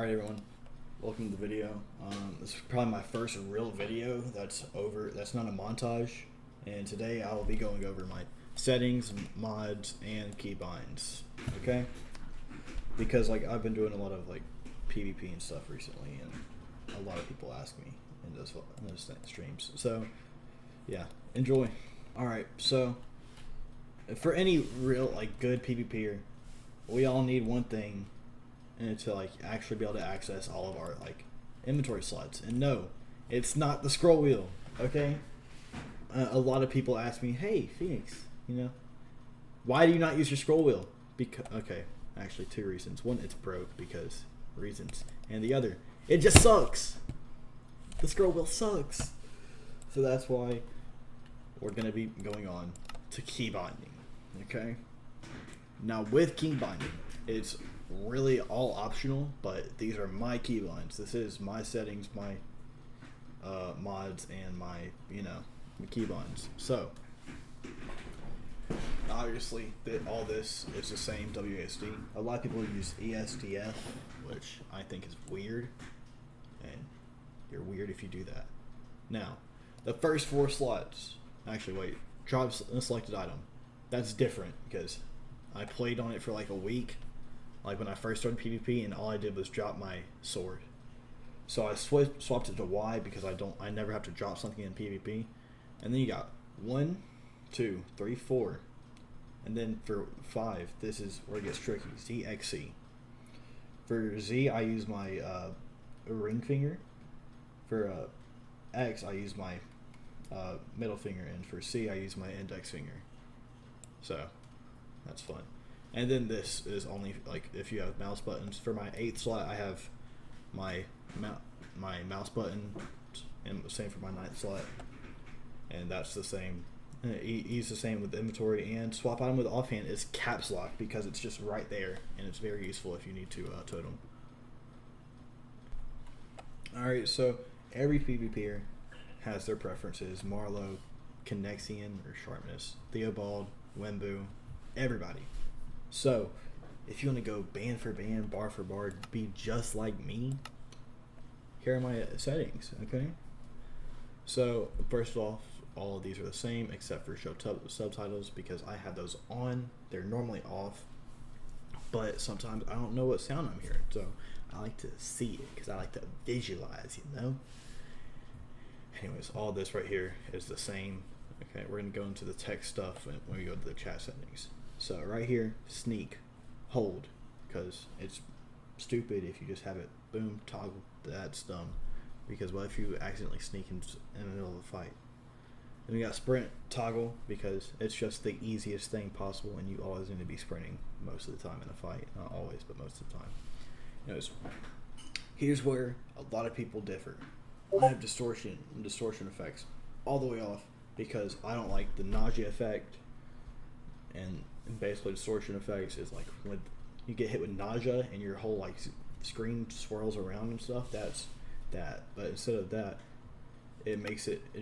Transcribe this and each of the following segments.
Alright everyone, welcome to the video. This is probably my first real video that's not a montage, and today I will be going over my settings, mods, and keybinds, okay? Because I've been doing a lot of PvP and stuff recently, and a lot of people ask me in those streams. So yeah, enjoy. Alright, so for any real good PvPer, we all need one thing, and to actually be able to access all of our inventory slots. And no, it's not the scroll wheel, okay? A lot of people ask me, hey Phoenix, why do you not use your scroll wheel? Because actually two reasons. One, it's broke because reasons, and the other, it just sucks. The scroll wheel sucks. So that's why we're gonna be going on to keybinding, okay? Now with keybinding, it's really all optional, but these are my keybinds. This is my settings, my mods, and my keybinds. So obviously all this is the same WASD. A lot of people use ESDF, which I think is weird, and you're weird if you do that. Now the first 4 slots, actually wait, drop a selected item. That's different because I played on it for a week, when I first started PvP, and all I did was drop my sword. So I swapped it to Y because I never have to drop something in PvP. And then you got 1, 2, 3, 4, and then for 5, this is where it gets tricky. ZXC. For Z, I use my ring finger. For X, I use my middle finger, and for C, I use my index finger. So that's fun. And then this is only if you have mouse buttons. For my 8th slot, I have my mouse button, and the same for my 9th slot, and that's the same. Use the same with inventory, and swap item with offhand is caps lock because it's just right there, and it's very useful if you need to totem. Alright, so every PvPer has their preferences. Marlow, Connexion or Sharpness, Theobald, Wembu, everybody. So if you want to go band for band, bar for bar, be just like me, here are my settings, okay? So first off, all of these are the same except for show subtitles because I have those on. They're normally off, but sometimes I don't know what sound I'm hearing, so I like to see it because I like to visualize, Anyways, all this right here is the same. Okay, we're going to go into the text stuff when we go to the chat settings. So right here, sneak, hold, because it's stupid if you just have it, boom, toggle. That's dumb, because what if you accidentally sneak in the middle of the fight? Then we got sprint, toggle, because it's just the easiest thing possible, and you always need to be sprinting most of the time in a fight. Not always, but most of the time. Anyways, here's where a lot of people differ. I have distortion effects all the way off because I don't like the nausea effect, and basically distortion effects is when you get hit with nausea and your whole screen swirls around and stuff. That's that. But instead of that, it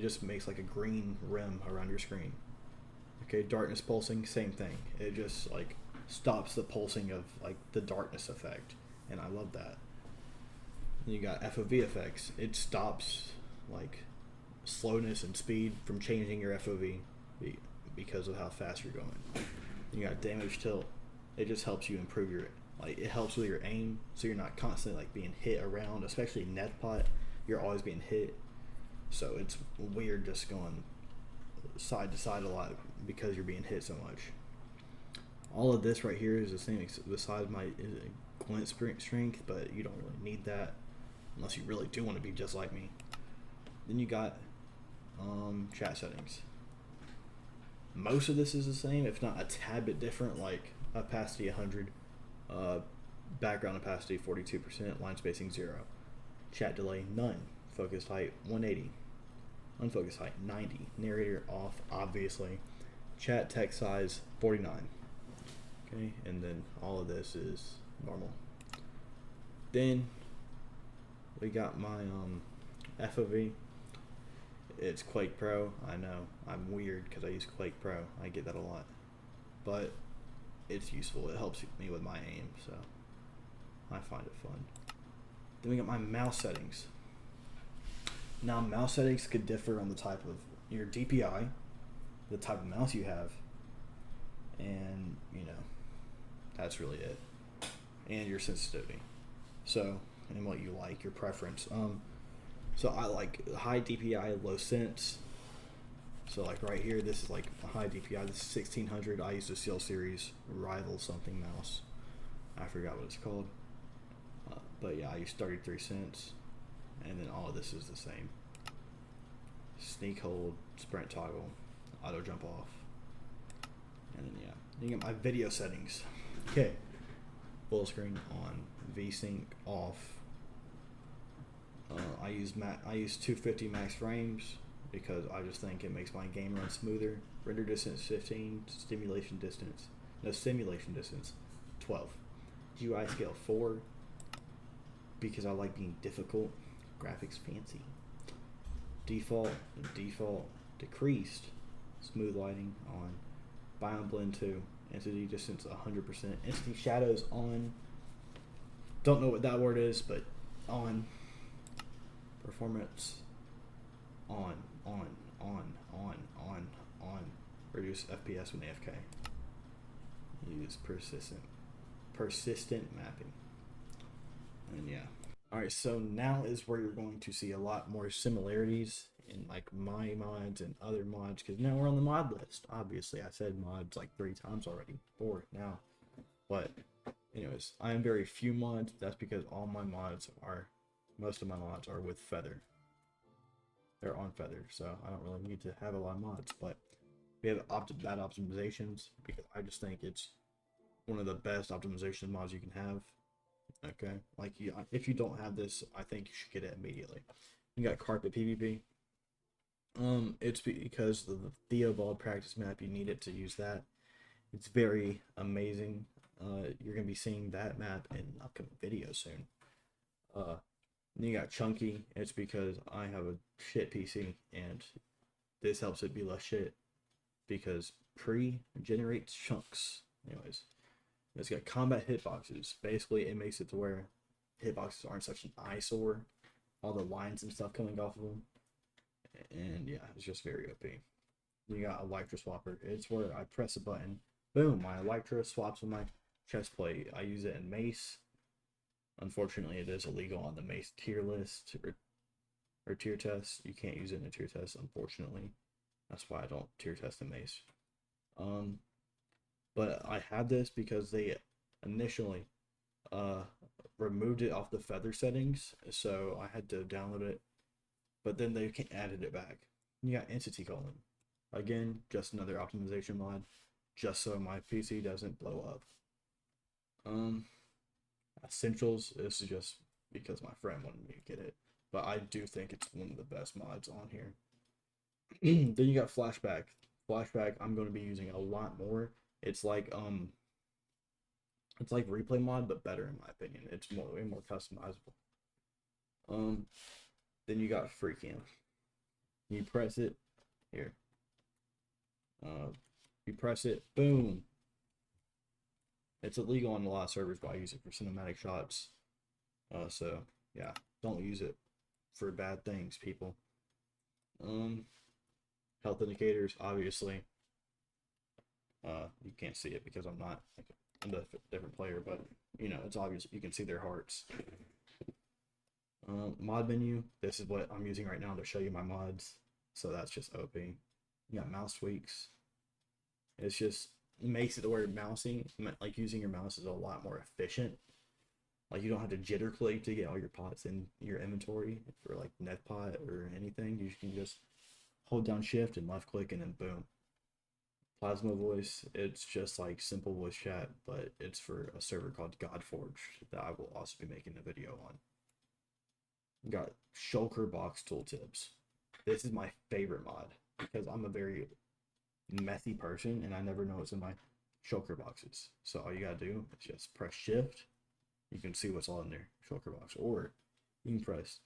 just makes a green rim around your screen. Okay, darkness pulsing, same thing. It just stops the pulsing of the darkness effect, and I love that. Then you got FOV effects. It stops slowness and speed from changing your FOV because of how fast you're going. You got damage tilt. It just helps you improve your it helps with your aim, so you're not constantly being hit around, especially net pot. You're always being hit, so it's weird just going side to side a lot because you're being hit so much. All of this right here is the same besides my glint strength, but you don't really need that unless you really do want to be just like me. Then you got chat settings. Most of this is the same, if not a tad bit different, opacity 100, background opacity 42%, line spacing 0, chat delay none, focused height 180, unfocused height 90, narrator off obviously, chat text size 49. Okay, and then all of this is normal. Then we got my FOV. It's Quake Pro. I know I'm weird because I use Quake Pro. I get that a lot, but it's useful. It helps me with my aim, so I find it fun. Then we got my mouse settings. Now, mouse settings could differ on the type of your DPI, the type of mouse you have, and that's really it. And your sensitivity. So, and what you like, your preference. So I like high DPI, low sense. So like right here, this is like a high DPI. This is 1600. I use the Seal Series Rival something mouse. I forgot what it's called. But yeah, I use 33 cents. And then all of this is the same. Sneak hold, sprint toggle, auto jump off. And then yeah, you get my video settings. Okay. Full screen on, VSync off. I use 250 max frames because I just think it makes my game run smoother. Render distance 15, simulation distance 12. GUI scale 4 because I like being difficult. Graphics fancy. Default decreased. Smooth lighting on. Biome blend 2. Entity distance 100%. Entity shadows on. Don't know what that word is, but on. Performance on. Reduce FPS when AFK. Use persistent mapping. And yeah. Alright, so now is where you're going to see a lot more similarities in like my mods and other mods, because now we're on the mod list. Obviously, I said mods like 3 times already. 4 now. But anyways, I am very few mods. That's because most of my mods are with Feather. They're on Feather, so I don't really need to have a lot of mods. But we have bad optimizations because I just think it's one of the best optimization mods you can have. Okay, like if you don't have this, I think you should get it immediately. You got Carpet PvP. It's because of the Theobald practice map. You need it to use that. It's very amazing. You're gonna be seeing that map in an upcoming video soon. Then you got Chunky. It's because I have a shit PC, and this helps it be less shit because pre-generates chunks. Anyways, it's got combat hitboxes. Basically, it makes it to where hitboxes aren't such an eyesore. All the lines and stuff coming off of them. And yeah, it's just very OP. You got Electra Swapper. It's where I press a button. Boom, my Electra swaps with my chest plate. I use it in Mace. Unfortunately, it is illegal on the Mace tier list or tier test. You can't use it in a tier test, unfortunately. That's why I don't tier test in Mace. But I had this because they initially removed it off the Feather settings, so I had to download it. But then they added it back. You got Entity Calling. Again, just another optimization mod, just so my PC doesn't blow up. Essentials, this is just because my friend wanted me to get it, but I do think it's one of the best mods on here. Then you got Flashback. Flashback, I'm going to be using a lot more. It's like replay mod, but better in my opinion. It's way more customizable. Then you got Free Cam. You press it here. You press it, boom. It's illegal on a lot of servers, but I use it for cinematic shots. So yeah, don't use it for bad things, people. Health indicators, obviously. You can't see it because I'm a different player, but it's obvious. You can see their hearts. Mod menu. This is what I'm using right now to show you my mods. So that's just OP. You got mouse tweaks. It makes it to where mousing, like using your mouse, is a lot more efficient. Like you don't have to jitter click to get all your pots in your inventory for like netpot or anything. You can just hold down shift and left click and then boom. Plasma voice, it's just like simple voice chat, but it's for a server called Godforge that I will also be making a video on. You got shulker box tooltips. This is my favorite mod because I'm a very messy person and I never know what's in my shulker boxes. So all you gotta do is just press shift. You can see what's all in their shulker box, or you can press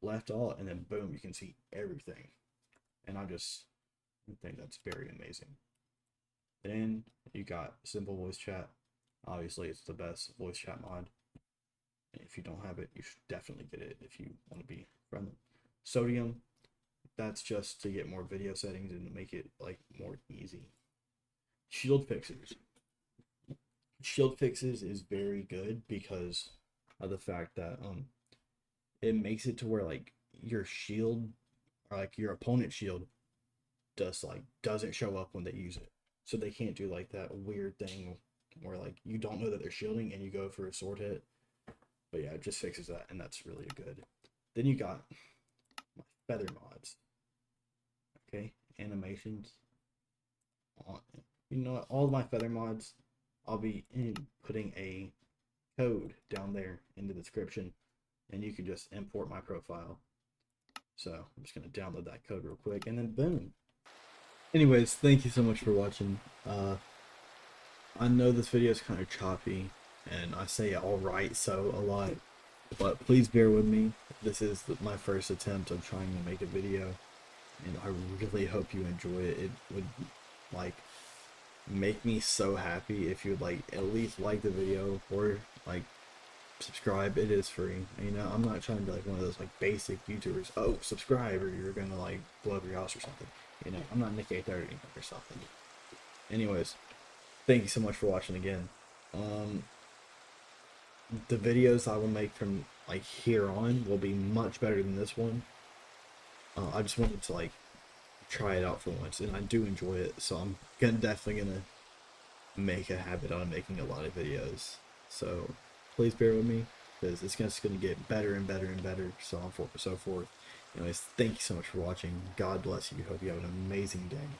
left alt and then boom, you can see everything. And I think that's very amazing. Then you got simple voice chat. Obviously, it's the best voice chat mod. If you don't have it, you should definitely get it if you want to be friendly. Sodium, that's just to get more video settings and make it like more easy. Shield fixers. Shield fixes is very good because of the fact that it makes it to where like your shield or like your opponent's shield doesn't show up when they use it. So they can't do like that weird thing where like you don't know that they're shielding and you go for a sword hit. But yeah, it just fixes that, and that's really good. Then you got my feather mods. Okay, animations. You know what? All of my feather mods, I'll be putting a code down there in the description, and you can just import my profile. So I'm just gonna download that code real quick, and then boom. Anyways, thank you so much for watching. I know this video is kind of choppy, and I say alright so a lot, but please bear with me. This is my first attempt of trying to make a video, and I really hope you enjoy it. It would like make me so happy if you would like at least like the video or like subscribe. It is free. You know, I'm not trying to be like one of those like basic YouTubers. Oh, subscribe or you're gonna like blow up your house or something. You know, I'm not Nick A30 or something. Anyways, thank you so much for watching again. The videos I will make from like here on will be much better than this one. I just wanted to like try it out for once, and I do enjoy it, so I'm definitely gonna make a habit out of making a lot of videos. So please bear with me because it's just gonna get better and better and better, so on so forth. Anyways, thank you so much for watching. God bless you. Hope you have an amazing day.